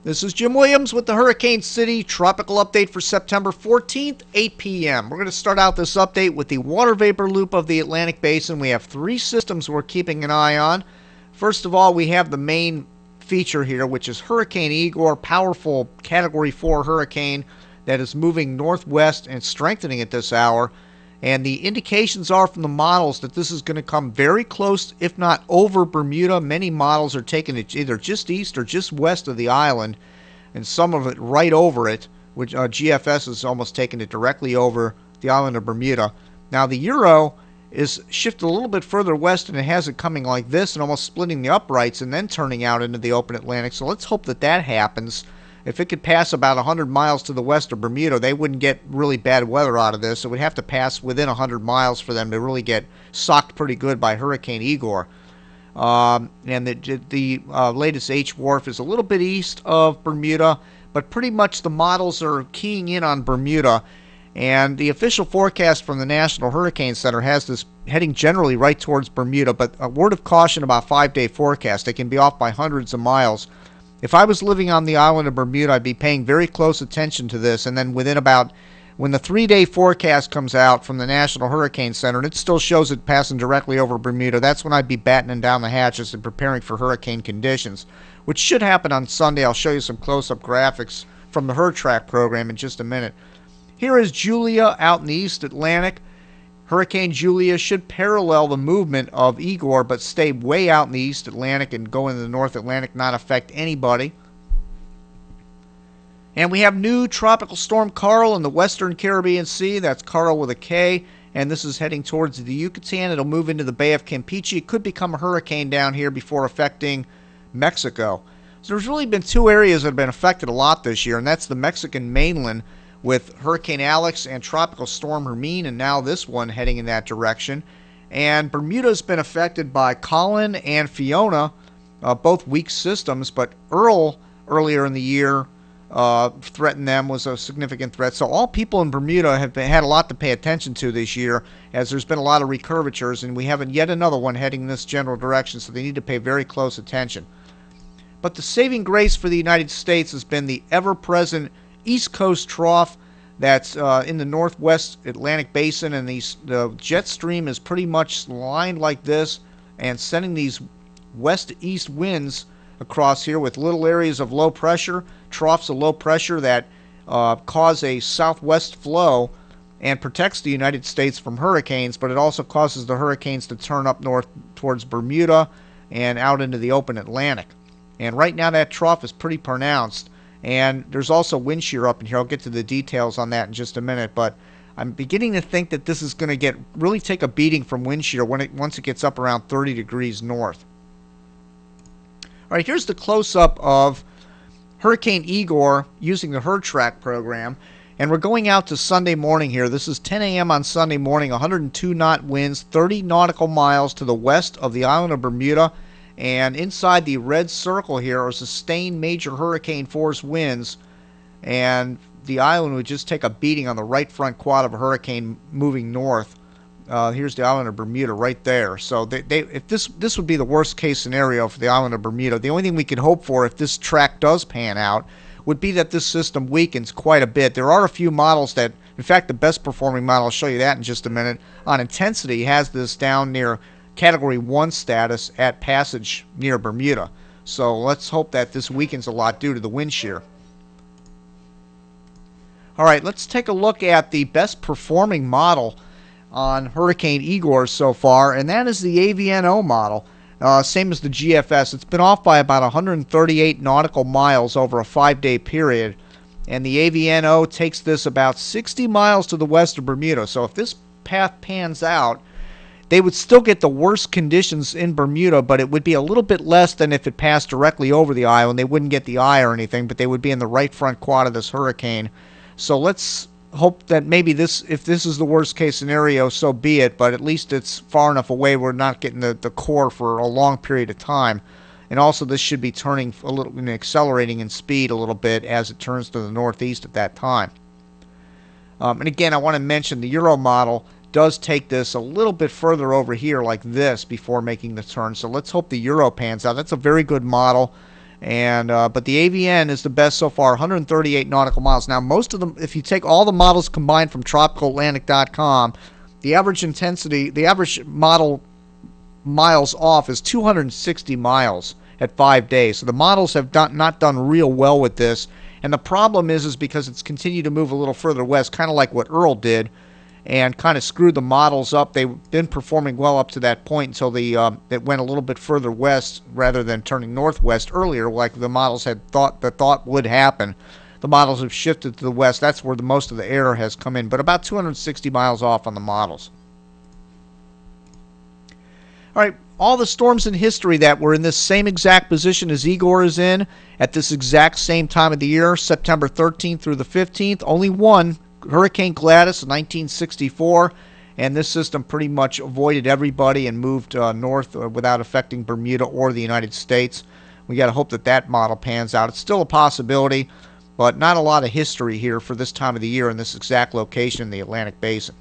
This is Jim Williams with the Hurricane City Tropical Update for September 14th, 8 p.m. We're going to start out this update with the water vapor loop of the Atlantic Basin. We have three systems we're keeping an eye on. First of all, we have the main feature here, which is Hurricane Igor, powerful Category 4 hurricane that is moving northwest and strengthening at this hour. And the indications are from the models that this is going to come very close, if not over Bermuda. Many models are taking it either just east or just west of the island, and some of it right over it, which GFS is almost taking it directly over the island of Bermuda. Now the Euro is shifted a little bit further west, and it has it coming like this and almost splitting the uprights and then turning out into the open Atlantic. So let's hope that that happens. If it could pass about 100 miles to the west of Bermuda, they wouldn't get really bad weather out of this. It would have to pass within 100 miles for them to really get socked pretty good by Hurricane Igor. And the latest H-WRF is a little bit east of Bermuda, but pretty much the models are keying in on Bermuda. And the official forecast from the National Hurricane Center has this heading generally right towards Bermuda, but a word of caution about 5-day forecast. They can be off by hundreds of miles. If I was living on the island of Bermuda, I'd be paying very close attention to this, and then when the 3-day forecast comes out from the National Hurricane Center, and it still shows it passing directly over Bermuda, that's when I'd be battening down the hatches and preparing for hurricane conditions, which should happen on Sunday. I'll show you some close-up graphics from the HurTrack program in just a minute. Here is Julia out in the East Atlantic. Hurricane Julia should parallel the movement of Igor, but stay way out in the East Atlantic and go into the North Atlantic, not affect anybody. And we have new Tropical Storm Karl in the Western Caribbean Sea. That's Karl with a K, and this is heading towards the Yucatan. It'll move into the Bay of Campeche. It could become a hurricane down here before affecting Mexico. So there's really been two areas that have been affected a lot this year, and that's the Mexican mainland, with Hurricane Alex and Tropical Storm Hermine, and now this one heading in that direction. And Bermuda's been affected by Colin and Fiona, both weak systems, but Earl earlier in the year threatened them, was a significant threat. So all people in Bermuda have had a lot to pay attention to this year, as there's been a lot of recurvatures, and we have yet another one heading in this general direction, so they need to pay very close attention. But the saving grace for the United States has been the ever-present East Coast trough that's in the northwest Atlantic Basin, and the jet stream is pretty much lined like this and sending these west-east winds across here with little areas of low pressure, troughs of low pressure that cause a southwest flow and protects the United States from hurricanes, but it also causes the hurricanes to turn up north towards Bermuda and out into the open Atlantic. And right now that trough is pretty pronounced. And there's also wind shear up in here. I'll get to the details on that in just a minute, but I'm beginning to think that this is going to really take a beating from wind shear once it gets up around 30 degrees north. All right, here's the close-up of Hurricane Igor using the HurTrack program, and we're going out to Sunday morning here. This is 10 a.m. on Sunday morning, 102 knot winds, 30 nautical miles to the west of the island of Bermuda. And inside the red circle here are sustained major hurricane force winds, and the island would just take a beating on the right front quad of a hurricane moving north. Here's the island of Bermuda right there. So if this would be the worst case scenario for the island of Bermuda. The only thing we could hope for if this track does pan out would be that this system weakens quite a bit. There are a few models that, in fact, the best performing model, I'll show you that in just a minute, on intensity has this down near Category 1 status at passage near Bermuda. So let's hope that this weakens a lot due to the wind shear. Alright, let's take a look at the best performing model on Hurricane Igor so far, and that is the AVNO model. Same as the GFS. It's been off by about 138 nautical miles over a 5-day period, and the AVNO takes this about 60 miles to the west of Bermuda. So if this path pans out, they would still get the worst conditions in Bermuda, but it would be a little bit less than if it passed directly over the island. They wouldn't get the eye or anything, but they would be in the right front quad of this hurricane. So let's hope that maybe if this is the worst case scenario, so be it, but at least it's far enough away we're not getting the core for a long period of time. And also this should be turning a little, accelerating in speed a little bit as it turns to the northeast at that time. And again, I want to mention the Euro model does take this a little bit further over here like this before making the turn. So let's hope the Euro pans out. That's a very good model. And but the AVN is the best so far, 138 nautical miles. Now, most of them, if you take all the models combined from tropicalatlantic.com, the average intensity, the average model miles off is 260 miles at 5 days. So the models have not done real well with this. And the problem is because it's continued to move a little further west, kind of like what Earl did, and kind of screwed the models up. They've been performing well up to that point until it went a little bit further west rather than turning northwest earlier, like the models had thought would happen. The models have shifted to the west. That's where most of the error has come in, but about 260 miles off on the models. All right, all the storms in history that were in this same exact position as Igor is in at this exact same time of the year, September 13th through the 15th, only one, Hurricane Gladys in 1964, and this system pretty much avoided everybody and moved north without affecting Bermuda or the United States. We got to hope that that model pans out. It's still a possibility, but not a lot of history here for this time of the year in this exact location in the Atlantic Basin.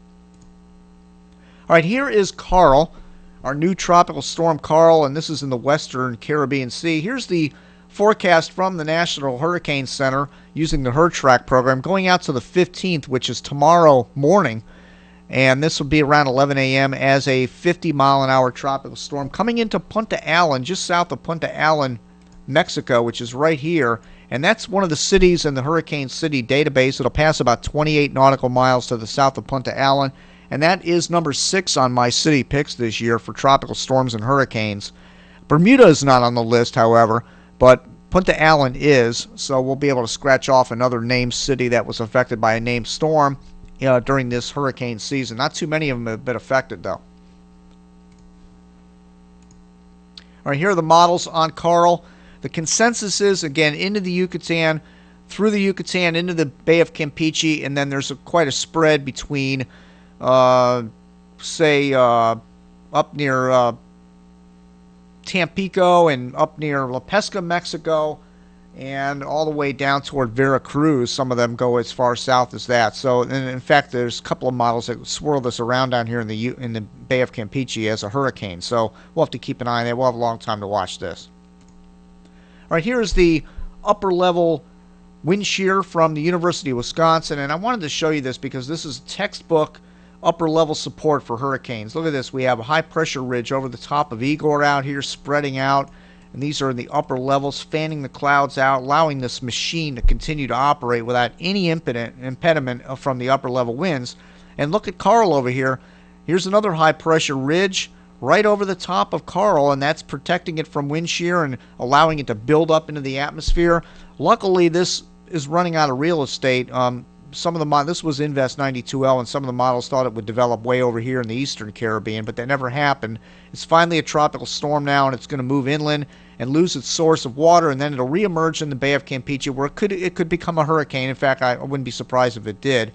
All right, here is Karl, our new tropical storm Karl, and this is in the western Caribbean Sea. Here's the forecast from the National Hurricane Center using the HurTrack program going out to the 15th, which is tomorrow morning, and this will be around 11 a.m. as a 50-mile-an-hour tropical storm coming into Punta Allen, just south of Punta Allen, Mexico, which is right here, and that's one of the cities in the Hurricane City database. It'll pass about 28 nautical miles to the south of Punta Allen, and that is number 6 on my city picks this year for tropical storms and hurricanes. Bermuda is not on the list, however, but Punta Allen is, so we'll be able to scratch off another named city that was affected by a named storm during this hurricane season. Not too many of them have been affected, though. All right, here are the models on Karl. The consensus is, again, into the Yucatan, through the Yucatan, into the Bay of Campeche, and then there's quite a spread between, say, up near Tampico and up near La Pesca, Mexico, and all the way down toward Veracruz. Some of them go as far south as that. So, and in fact, there's a couple of models that swirl this around down here in the Bay of Campeche as a hurricane. So we'll have to keep an eye on that. We'll have a long time to watch this. All right, here's the upper level wind shear from the University of Wisconsin, and I wanted to show you this because this is textbook upper level support for hurricanes. Look at this. We have a high pressure ridge over the top of Igor out here spreading out, and these are in the upper levels, fanning the clouds out, allowing this machine to continue to operate without any impediment from the upper level winds. And look at Karl over here. Here's another high pressure ridge right over the top of Karl, and that's protecting it from wind shear and allowing it to build up into the atmosphere. Luckily, this is running out of real estate. Some of the this was Invest 92L, and some of the models thought it would develop way over here in the eastern Caribbean, but that never happened. It's finally a tropical storm now, and it's going to move inland and lose its source of water, and then it'll reemerge in the Bay of Campeche, where it could become a hurricane. In fact, I wouldn't be surprised if it did.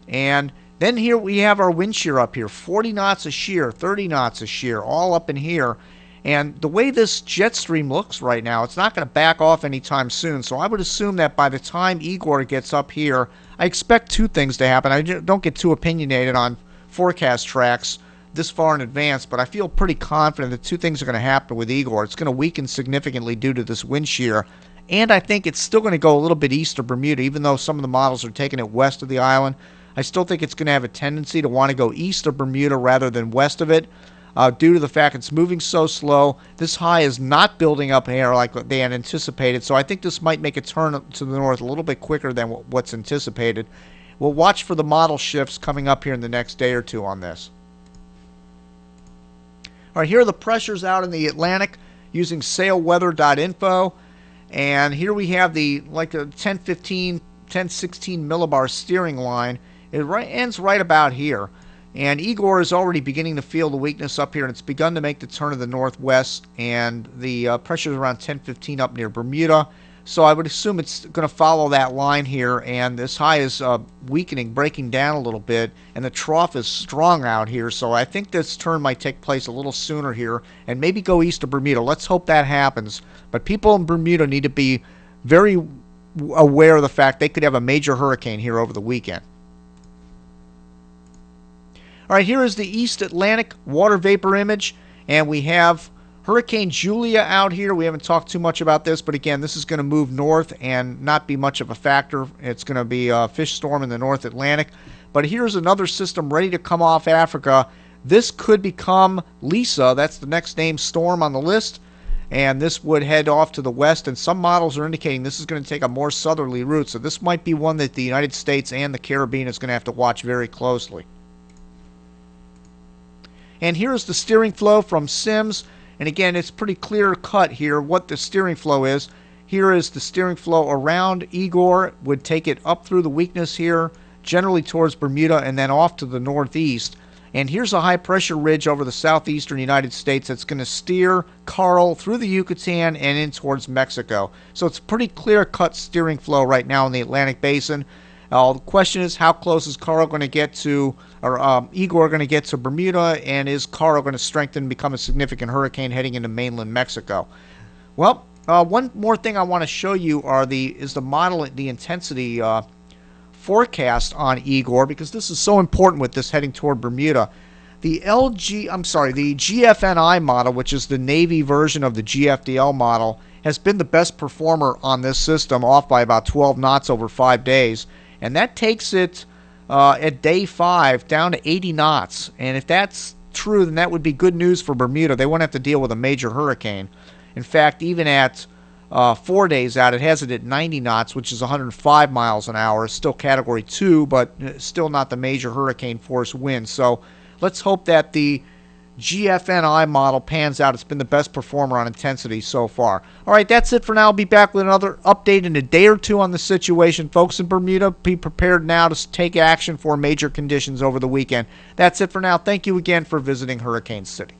And then here we have our wind shear up here, 40 knots a shear, 30 knots a shear, all up in here. And the way this jet stream looks right now, it's not going to back off anytime soon. So I would assume that by the time Igor gets up here, I expect two things to happen. I don't get too opinionated on forecast tracks this far in advance, but I feel pretty confident that two things are going to happen with Igor. It's going to weaken significantly due to this wind shear, and I think it's still going to go a little bit east of Bermuda, even though some of the models are taking it west of the island. I still think it's going to have a tendency to want to go east of Bermuda rather than west of it. Due to the fact it's moving so slow. This high is not building up air like they had anticipated, so I think this might make a turn to the north a little bit quicker than what's anticipated. We'll watch for the model shifts coming up here in the next day or two on this. All right, here are the pressures out in the Atlantic using sailweather.info, and here we have the a 1016 millibar steering line. It ends right about here. And Igor is already beginning to feel the weakness up here, and it's begun to make the turn to the northwest, and the pressure is around 1015 up near Bermuda. So I would assume it's going to follow that line here, and this high is weakening, breaking down a little bit, and the trough is strong out here. So I think this turn might take place a little sooner here and maybe go east of Bermuda. Let's hope that happens. But people in Bermuda need to be very aware of the fact they could have a major hurricane here over the weekend. All right, here is the East Atlantic water vapor image, and we have Hurricane Julia out here. We haven't talked too much about this, but again, this is going to move north and not be much of a factor. It's going to be a fish storm in the North Atlantic. But here's another system ready to come off Africa. This could become Lisa. That's the next named storm on the list. And this would head off to the west. And some models are indicating this is going to take a more southerly route. So this might be one that the United States and the Caribbean is going to have to watch very closely. And here's the steering flow from Sims. And again, it's pretty clear cut here what the steering flow is. Here is the steering flow around Igor. Would take it up through the weakness here, generally towards Bermuda, and then off to the northeast. And here's a high pressure ridge over the southeastern United States that's going to steer Karl through the Yucatan and in towards Mexico. So it's a pretty clear cut steering flow right now in the Atlantic Basin. The question is, how close is Karl going to get to, or Igor going to get to Bermuda, and is Karl going to strengthen and become a significant hurricane heading into mainland Mexico? Well, one more thing I want to show you is the model, the intensity forecast on Igor, because this is so important with this heading toward Bermuda. The GFNI model, which is the Navy version of the GFDL model, has been the best performer on this system, off by about 12 knots over 5 days. And that takes it at day 5 down to 80 knots. And if that's true, then that would be good news for Bermuda. They won't have to deal with a major hurricane. In fact, even at 4 days out, it has it at 90 knots, which is 105 miles an hour. It's still Category 2, but still not the major hurricane force wind. So let's hope that the GFNI model pans out. It's been the best performer on intensity so far. All right, that's it for now. I'll be back with another update in a day or two on the situation. Folks in Bermuda, be prepared now to take action for major conditions over the weekend. That's it for now. Thank you again for visiting Hurricane City.